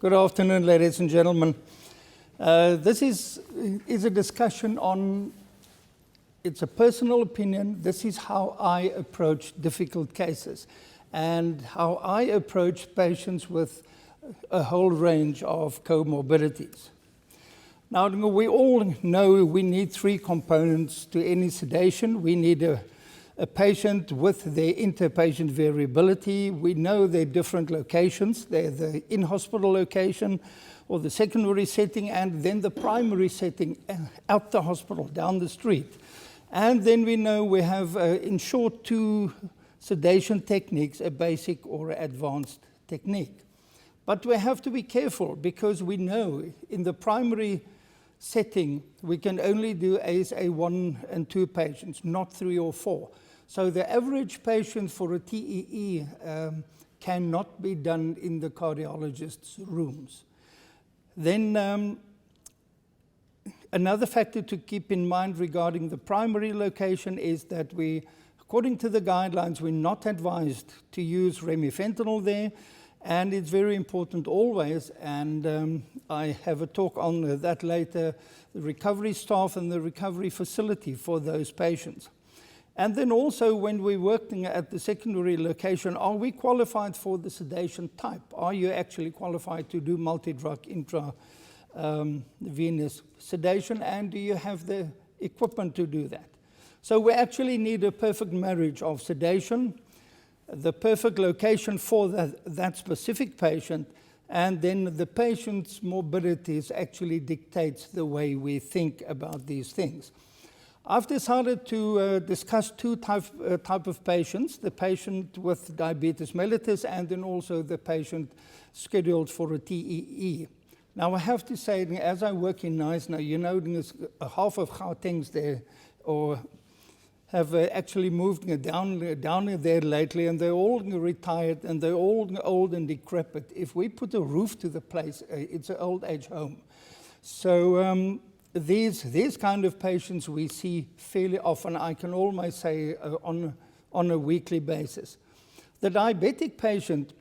Good afternoon, ladies and gentlemen. This is a discussion on, it's a personal opinion. This is how I approach difficult cases and how I approach patients with a whole range of comorbidities. Now, we all know we need three components to any sedation. We need a patient with their interpatient variability. We know their different locations. They're the in-hospital location or the secondary setting, and then the primary setting out the hospital, down the street. And then we know we have, in short, two sedation techniques, a basic or advanced technique. But we have to be careful because we know in the primary setting, we can only do ASA 1 and 2 patients, not 3 or 4. So the average patient for a TEE cannot be done in the cardiologist's rooms. Then another factor to keep in mind regarding the primary location is that according to the guidelines, we're not advised to use remifentanil there. And it's very important always, and I have a talk on that later, the recovery staff and the recovery facility for those patients. And then also when we're working at the secondary location, are we qualified for the sedation type? Are you actually qualified to do multi-drug intravenous sedation, and do you have the equipment to do that? So we actually need a perfect marriage of sedation, the perfect location for that specific patient, and then the patient's morbidities actually dictates the way we think about these things. I've decided to discuss two type of patients, the patient with diabetes mellitus and then also the patient scheduled for a TEE. Now I have to say, as I work in NICE now, you know, there's half of Gauteng's there, or have actually moved down there lately, and they're all retired and they're all old and decrepit. If we put a roof to the place, it's an old age home. So these kind of patients we see fairly often, I can almost say on a weekly basis. The diabetic patient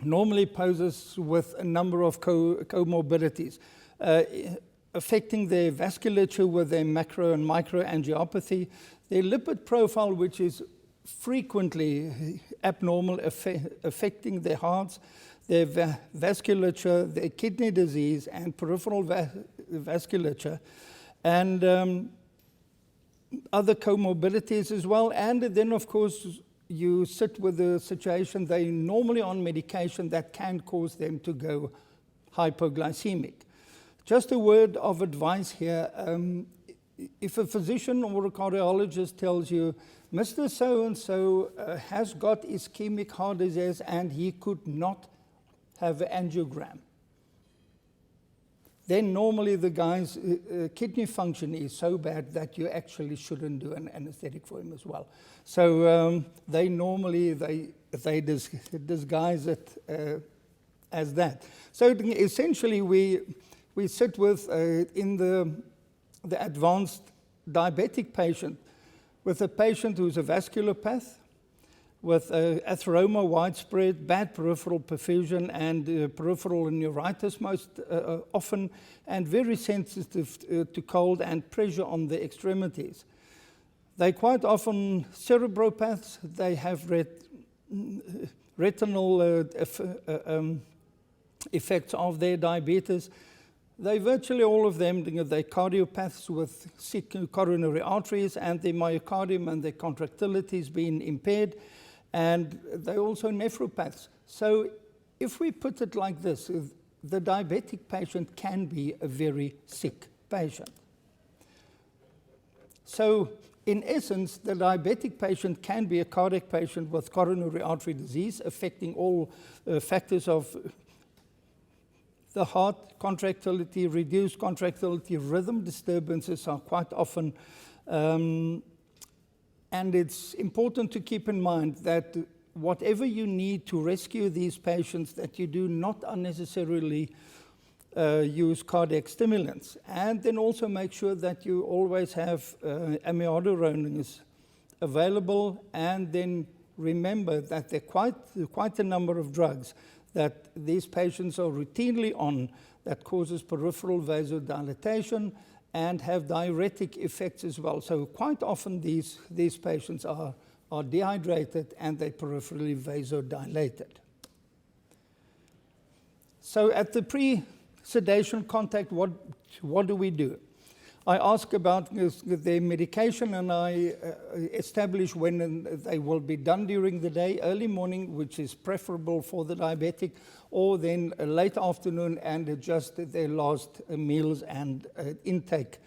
normally poses with a number of comorbidities, affecting their vasculature with their macro and microangiopathy, their lipid profile, which is frequently abnormal, affecting their hearts, their vasculature, their kidney disease, and peripheral vasculature, and other comorbidities as well. And then, of course, you sit with the situation, they're normally on medication that can cause them to go hypoglycemic. Just a word of advice here. If a physician or a cardiologist tells you, Mr. So-and-so has got ischemic heart disease and he could not have an angiogram, then normally the guy's kidney function is so bad that you actually shouldn't do an anesthetic for him as well. So they normally, they disguise it as that. So essentially we sit with, in the advanced diabetic patient, with a patient who's a vasculopath, with atheroma widespread, bad peripheral perfusion, and peripheral neuritis most often, and very sensitive to cold and pressure on the extremities. They quite often cerebropaths. They have retinal effects of their diabetes. They virtually all of them, they're cardiopaths with sick coronary arteries and their myocardium and their contractility is being impaired, and they're also nephropaths. So if we put it like this, the diabetic patient can be a very sick patient. So in essence, the diabetic patient can be a cardiac patient with coronary artery disease affecting all factors of the heart, contractility, reduced contractility, rhythm disturbances are quite often, and it's important to keep in mind that whatever you need to rescue these patients, that you do not unnecessarily use cardiac stimulants. And then also make sure that you always have amiodarone available, and then remember that there are quite a number of drugs that these patients are routinely on that causes peripheral vasodilatation and have diuretic effects as well. So quite often these patients are dehydrated and they're peripherally vasodilated. So at the pre-sedation contact, what do we do? I ask about their medication, and I establish when they will be done during the day, early morning, which is preferable for the diabetic, or then late afternoon, and adjust their last meals and intake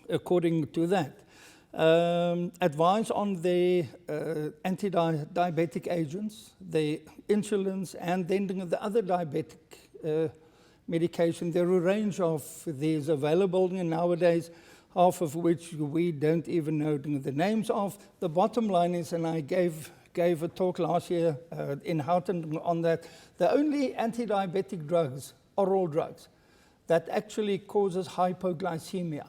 according to that. Advise on the anti-diabetic agents, the insulins, and then the other diabetic medication. There are a range of these available nowadays, half of which we don't even know the names of. The bottom line is, and I gave a talk last year in Houghton on that, the only anti-diabetic drugs, oral drugs, that actually causes hypoglycemia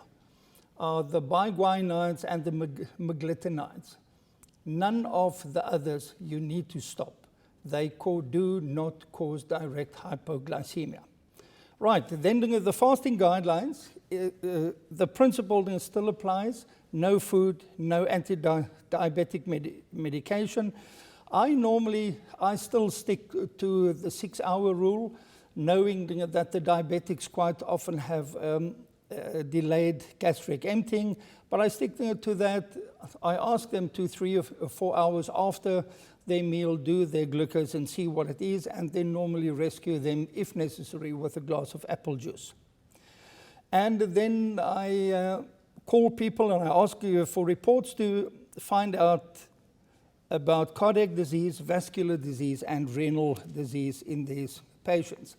are the biguanides and the meglitinides. None of the others you need to stop. They do not cause direct hypoglycemia. Right, then the fasting guidelines, the principle still applies: no food, no anti-diabetic medication. I still stick to the 6-hour rule, knowing that the diabetics quite often have delayed gastric emptying, but I stick to that. I ask them 2, 3, or 4 hours after their meal, do their glucose and see what it is, and then normally rescue them, if necessary, with a glass of apple juice. And then I call people and I ask you for reports to find out about cardiac disease, vascular disease, and renal disease in these patients.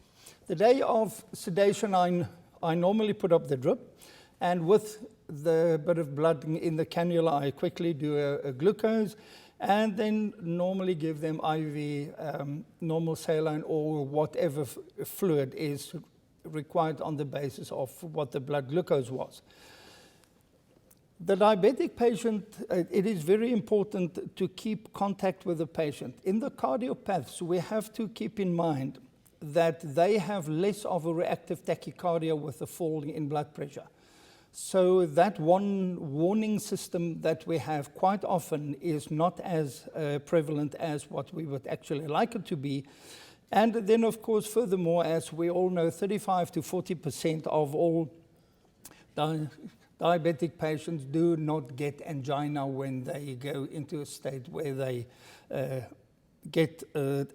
The day of sedation, I normally put up the drip, and with the bit of blood in the cannula, I quickly do a glucose, and then normally give them IV normal saline or whatever fluid is required on the basis of what the blood glucose was. The diabetic patient, it is very important to keep contact with the patient. In the cardiopaths, we have to keep in mind that they have less of a reactive tachycardia with a fall in blood pressure. So that one warning system that we have quite often is not as prevalent as what we would actually like it to be. And then, of course, furthermore, as we all know, 35 to 40% of all diabetic patients do not get angina when they go into a state where they get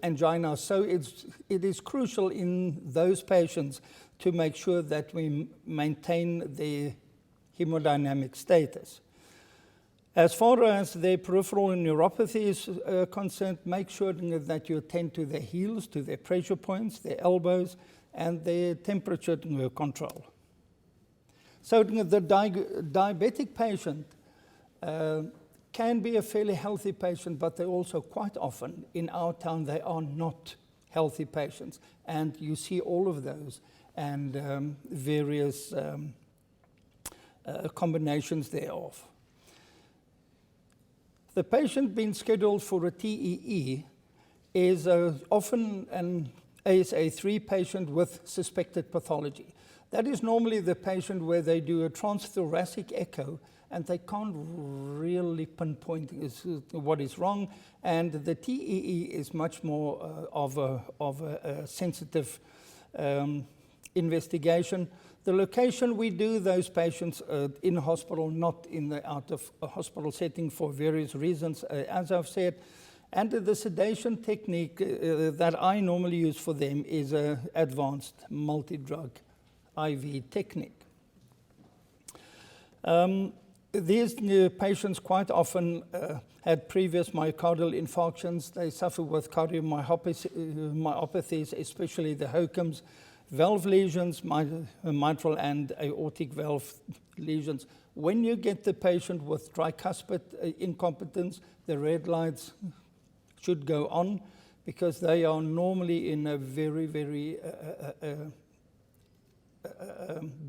angina. So it is crucial in those patients to make sure that we maintain their hemodynamic status. As far as their peripheral neuropathy is concerned, make sure that you attend to their heels, to their pressure points, their elbows, and their temperature control. So the diabetic patient can be a fairly healthy patient, but they also quite often, in our town, they are not healthy patients. And you see all of those and various combinations thereof. The patient being scheduled for a TEE is often an ASA3 patient with suspected pathology. That is normally the patient where they do a transthoracic echo and they can't really pinpoint what is wrong, and the TEE is much more of a sensitive investigation. The location we do those patients in hospital, not in the out of a hospital setting for various reasons, as I've said. And the sedation technique that I normally use for them is an advanced multi-drug IV technique. These patients quite often had previous myocardial infarctions. They suffer with cardiomyopathies, especially the HOCMs, valve lesions, mitral and aortic valve lesions. When you get the patient with tricuspid incompetence, the red lights should go on because they are normally in a very, very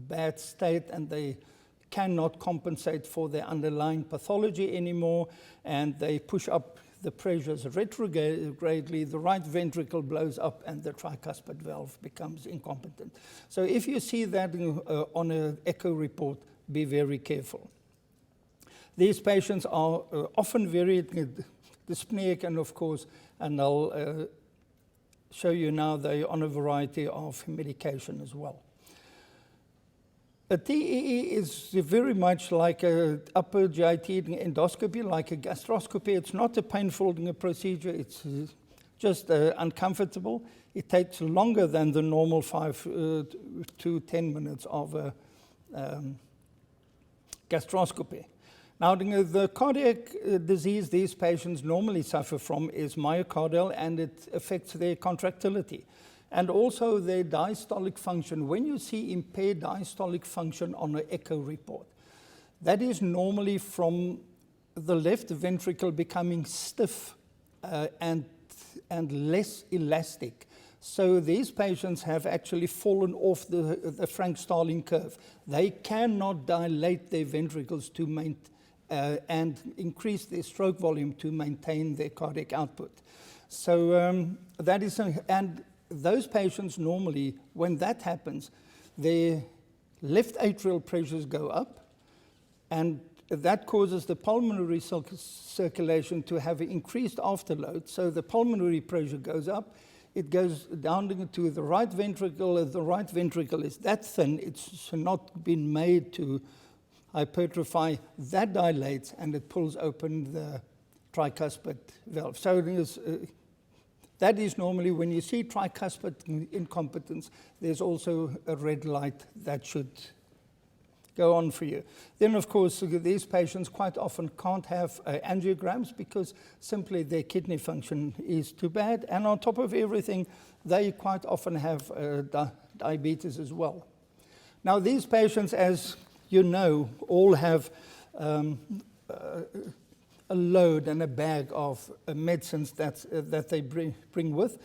bad state, and they cannot compensate for their underlying pathology anymore, and they push up the pressures retrogradely, the right ventricle blows up and the tricuspid valve becomes incompetent. So if you see that on an echo report, be very careful. These patients are often very dyspneic, and of course, and I'll show you now they're on a variety of medication as well. A TEE is very much like an upper GIT endoscopy, like a gastroscopy. It's not a painful procedure, it's just uncomfortable. It takes longer than the normal 5 to 10 minutes of a gastroscopy. Now, the cardiac disease these patients normally suffer from is myocardial, and it affects their contractility and also their diastolic function. When you see impaired diastolic function on an echo report, that is normally from the left ventricle becoming stiff and less elastic. So these patients have actually fallen off the Frank-Starling curve. They cannot dilate their ventricles to and increase their stroke volume to maintain their cardiac output. So that is, and those patients normally, when that happens, their left atrial pressures go up, and that causes the pulmonary circulation to have an increased afterload. So the pulmonary pressure goes up, it goes down to the right ventricle. The right ventricle is that thin, it's not been made to hypertrophy. That dilates and it pulls open the tricuspid valve. So that is normally when you see tricuspid incompetence, there's also a red light that should go on for you. Then, of course, these patients quite often can't have angiograms because simply their kidney function is too bad. And on top of everything, they quite often have diabetes as well. Now, these patients, as you know, all have a load and a bag of medicines that they bring with.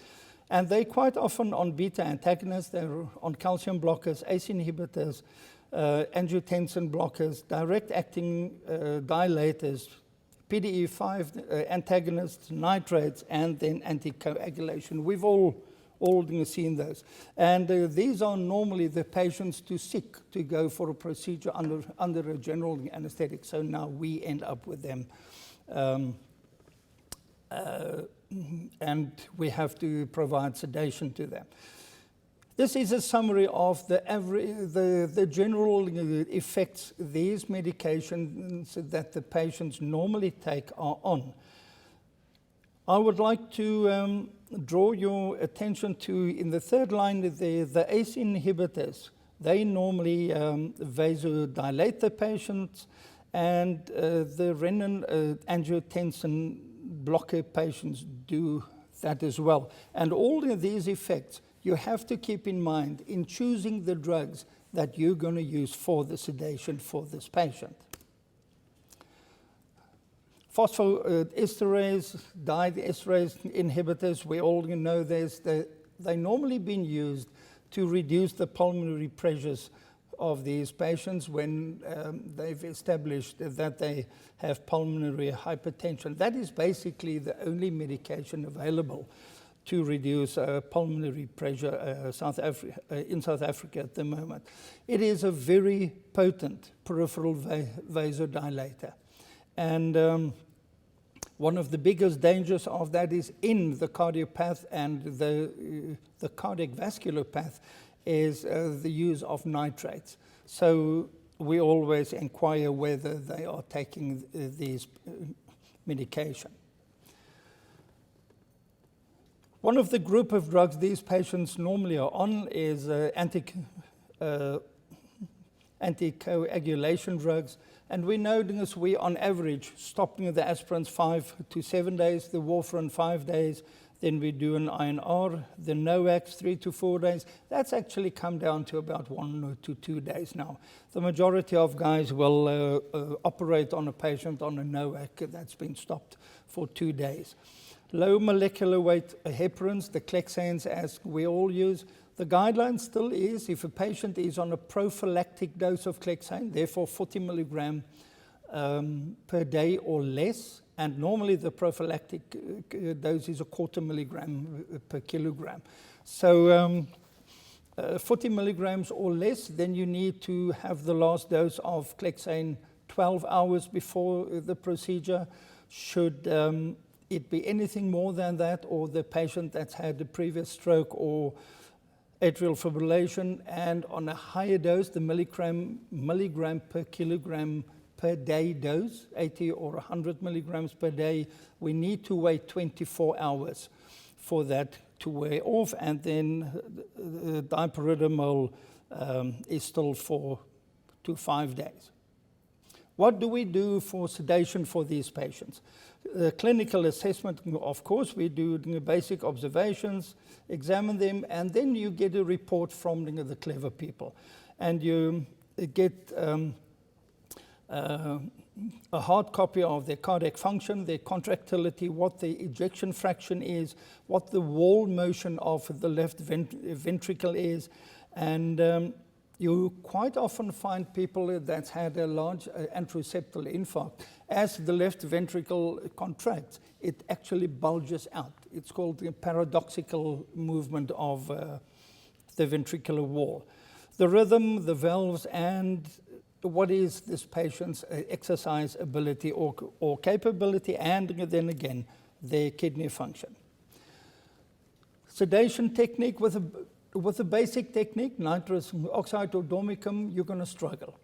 And they quite often on beta antagonists, they're on calcium blockers, ACE inhibitors, angiotensin blockers, direct-acting dilators, PDE5 antagonists, nitrates, and then anticoagulation. We've all seen those. And these are normally the patients too sick to go for a procedure under a general anesthetic. So now we end up with them. And we have to provide sedation to them. This is a summary of the general effects these medications that the patients normally take are on. I would like to draw your attention to, in the third line, the ACE inhibitors. They normally vasodilate the patients, and the renin-angiotensin blocker patients do that as well. And all of these effects you have to keep in mind in choosing the drugs that you're going to use for the sedation for this patient. Phosphodiesterase, diesterase inhibitors, we all know they've normally been used to reduce the pulmonary pressures of these patients when they've established that they have pulmonary hypertension. That is basically the only medication available to reduce pulmonary pressure in South Africa at the moment. It is a very potent peripheral vasodilator. And one of the biggest dangers of that is in the cardiopath and the cardiac vascular path is the use of nitrates. So we always inquire whether they are taking these medication. One of the group of drugs these patients normally are on is anticoagulation drugs. And we know this, we on average stopping the aspirins 5 to 7 days, the warfarin 5 days, then we do an INR, the NOACs 3 to 4 days. That's actually come down to about 1 to 2 days now. The majority of guys will operate on a patient on a NOAC that's been stopped for 2 days. Low molecular weight heparins, the Clexanes, as we all use. The guideline still is if a patient is on a prophylactic dose of Clexane, therefore 40 milligram per day or less, and normally the prophylactic dose is 1/4 milligram per kilogram. So 40 milligrams or less, then you need to have the last dose of Clexane 12 hours before the procedure. Should it be anything more than that, or the patient that's had a previous stroke or atrial fibrillation, and on a higher dose, the milligram per kilogram per day dose, 80 or 100 milligrams per day, we need to wait 24 hours for that to wear off, and then dipyridamole is still 4 to 5 days. What do we do for sedation for these patients? Clinical assessment, of course, we do basic observations, examine them, and then you get a report from the clever people. And you get a hard copy of their cardiac function, their contractility, what the ejection fraction is, what the wall motion of the left ventricle is, and you quite often find people that's had a large anteroseptal infarct. As the left ventricle contracts, it actually bulges out. It's called the paradoxical movement of the ventricular wall. The rhythm, the valves, and what is this patient's exercise ability or capability, and then again, their kidney function. Sedation technique with a basic technique, nitrous oxide or dormicum, you're going to struggle.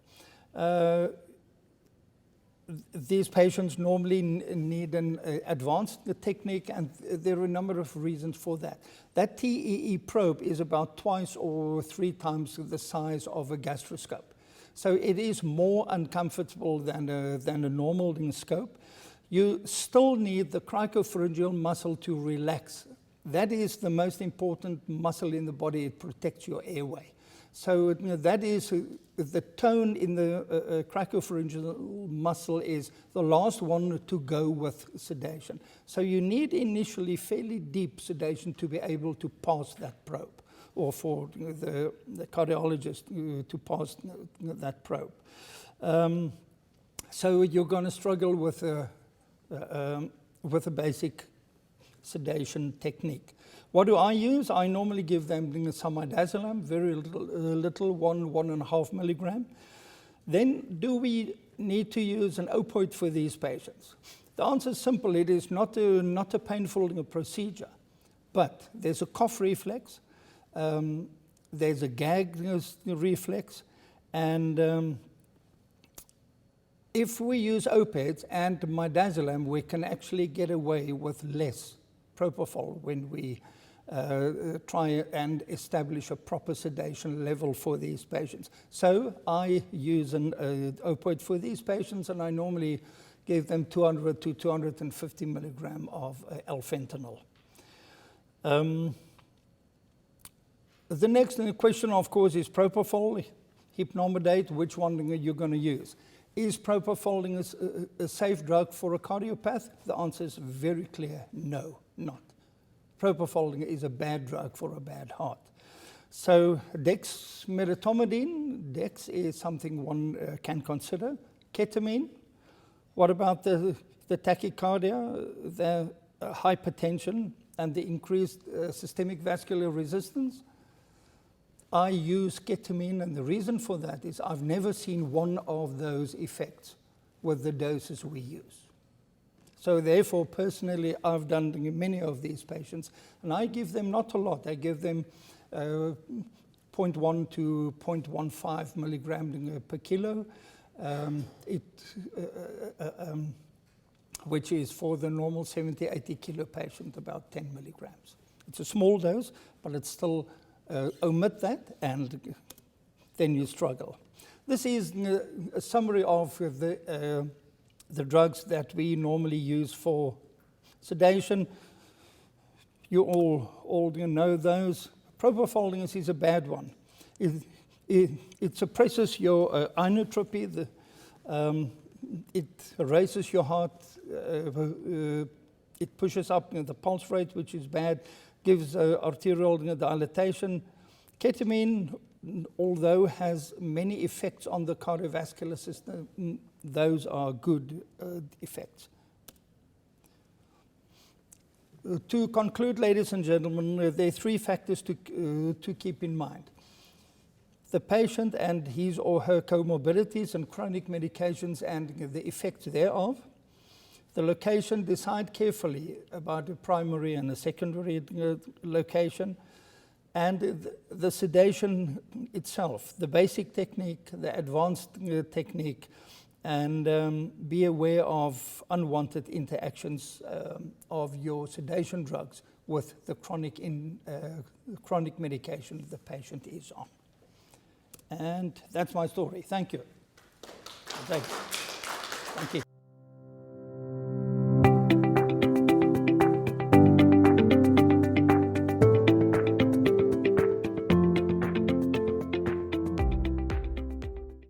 These patients normally need an advanced technique, and there are a number of reasons for that. That TEE probe is about 2 or 3 times the size of a gastroscope. So it is more uncomfortable than a normal scope. You still need the cricopharyngeal muscle to relax. That is the most important muscle in the body. It protects your airway. So that is the tone in the cricopharyngeal muscle is the last one to go with sedation. So you need initially fairly deep sedation to be able to pass that probe, or for the cardiologist to pass that probe. So you're going to struggle with a basic sedation technique. What do I use? I normally give them some midazolam, very little, 1.5 milligram. Then do we need to use an opioid for these patients? The answer is simple. It is not a painful procedure, but there's a cough reflex, there's a gag reflex, and if we use opiates and midazolam, we can actually get away with less propofol when we try and establish a proper sedation level for these patients. So I use an opioid for these patients, and I normally give them 200 to 250 milligram of L-fentanyl. The next question, of course, is propofol, hypnomidate, which one are you going to use? Is propofol a safe drug for a cardiopath? The answer is very clear, no, not. Propofol is a bad drug for a bad heart. So dexmedetomidine, dex is something one can consider. Ketamine, what about the tachycardia, the hypertension, and the increased systemic vascular resistance? I use ketamine, and the reason for that is I've never seen one of those effects with the doses we use. So therefore, personally, I've done many of these patients, and I give them not a lot. I give them 0.1 to 0.15 milligram per kilo, which is for the normal 70, 80 kilo patient, about 10 milligrams. It's a small dose, but it's still omit that, and then you struggle. This is a summary of the drugs that we normally use for sedation. You all know those. Propofol is a bad one. It suppresses your inotropy. It raises your heart. It pushes up the pulse rate, which is bad. Gives arterial dilatation. Ketamine, although has many effects on the cardiovascular system, those are good effects. To conclude, ladies and gentlemen, there are three factors to keep in mind. The patient and his or her comorbidities and chronic medications and the effects thereof. The location, decide carefully about a primary and a secondary location. And the sedation itself, the basic technique, the advanced technique, and be aware of unwanted interactions of your sedation drugs with the chronic medication the patient is on. And that's my story. Thank you. Thank you.